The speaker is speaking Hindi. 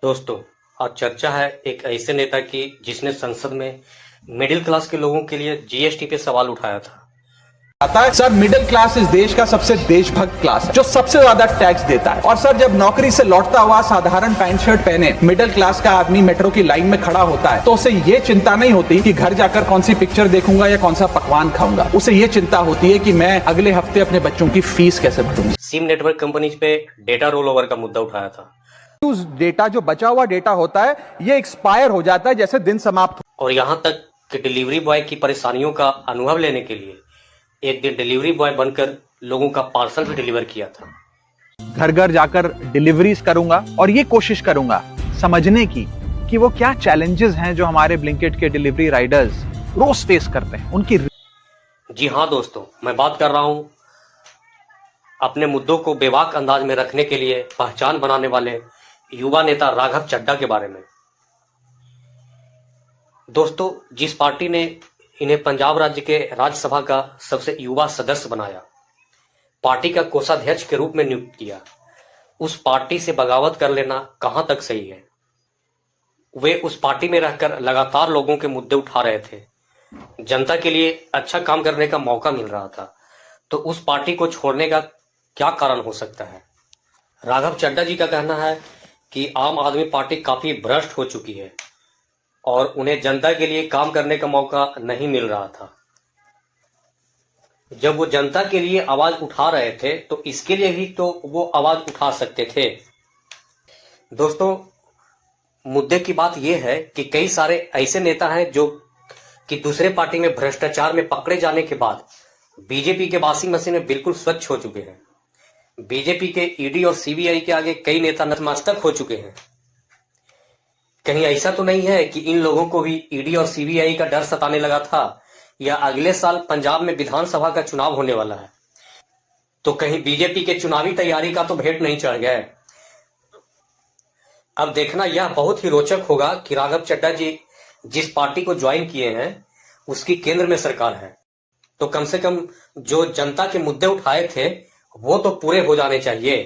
दोस्तों, आज चर्चा है एक ऐसे नेता की जिसने संसद में मिडिल क्लास के लोगों के लिए जीएसटी पे सवाल उठाया था। आता है सर, मिडिल क्लास इस देश का सबसे देशभक्त क्लास है जो सबसे ज्यादा टैक्स देता है। और सर, जब नौकरी से लौटता हुआ साधारण पैंट शर्ट पहने मिडिल क्लास का आदमी मेट्रो की लाइन में खड़ा होता है तो उसे ये चिंता नहीं होती कि घर जाकर कौन सी पिक्चर देखूंगा या कौन सा पकवान खाऊंगा। उसे ये चिंता होती है कि मैं अगले हफ्ते अपने बच्चों की फीस कैसे भरूंगा। सिम नेटवर्क कंपनीज पे डेटा रोल ओवर का मुद्दा उठाया था उस डेटा, जो बचा हुआ डेटा होता है, ये एक्सपायर हो जाता है जैसे दिन समाप्त। और यहाँ तक कि डिलीवरी बॉय की परेशानियों का अनुभव लेने के लिए एक दिन डिलीवरी बॉय बनकर लोगों का पार्सल भी डिलीवर किया था। घर घर जाकर डिलीवरीज करूंगा और ये कोशिश करूंगा समझने की कि वो क्या चैलेंजेस हैं जो हमारे ब्लिंकिट के डिलीवरी राइडर्स रोज फेस करते हैं उनकी। जी हाँ दोस्तों, मैं बात कर रहा हूँ अपने मुद्दों को बेबाक अंदाज में रखने के लिए पहचान बनाने वाले युवा नेता राघव चड्ढा के बारे में। दोस्तों, जिस पार्टी ने इन्हें पंजाब राज्य के राज्यसभा का सबसे युवा सदस्य बनाया, पार्टी का कोषाध्यक्ष के रूप में नियुक्त किया, उस पार्टी से बगावत कर लेना कहां तक सही है। वे उस पार्टी में रहकर लगातार लोगों के मुद्दे उठा रहे थे, जनता के लिए अच्छा काम करने का मौका मिल रहा था, तो उस पार्टी को छोड़ने का क्या कारण हो सकता है। राघव चड्ढा जी का कहना है कि आम आदमी पार्टी काफी भ्रष्ट हो चुकी है और उन्हें जनता के लिए काम करने का मौका नहीं मिल रहा था। जब वो जनता के लिए आवाज उठा रहे थे तो इसके लिए भी तो वो आवाज उठा सकते थे। दोस्तों, मुद्दे की बात यह है कि कई सारे ऐसे नेता हैं जो कि दूसरे पार्टी में भ्रष्टाचार में पकड़े जाने के बाद बीजेपी के वॉशिंग मशीन में बिल्कुल स्वच्छ हो चुके हैं। बीजेपी के ईडी और सीबीआई के आगे कई नेता नतमस्तक हो चुके हैं। कहीं ऐसा तो नहीं है कि इन लोगों को भी ईडी और सीबीआई का डर सताने लगा था, या अगले साल पंजाब में विधानसभा का चुनाव होने वाला है तो कहीं बीजेपी के चुनावी तैयारी का तो भेंट नहीं चढ़ गए। अब देखना यह बहुत ही रोचक होगा कि राघव चड्ढा जी जिस पार्टी को ज्वाइन किए हैं उसकी केंद्र में सरकार है, तो कम से कम जो जनता के मुद्दे उठाए थे वो तो पूरे हो जाने चाहिए।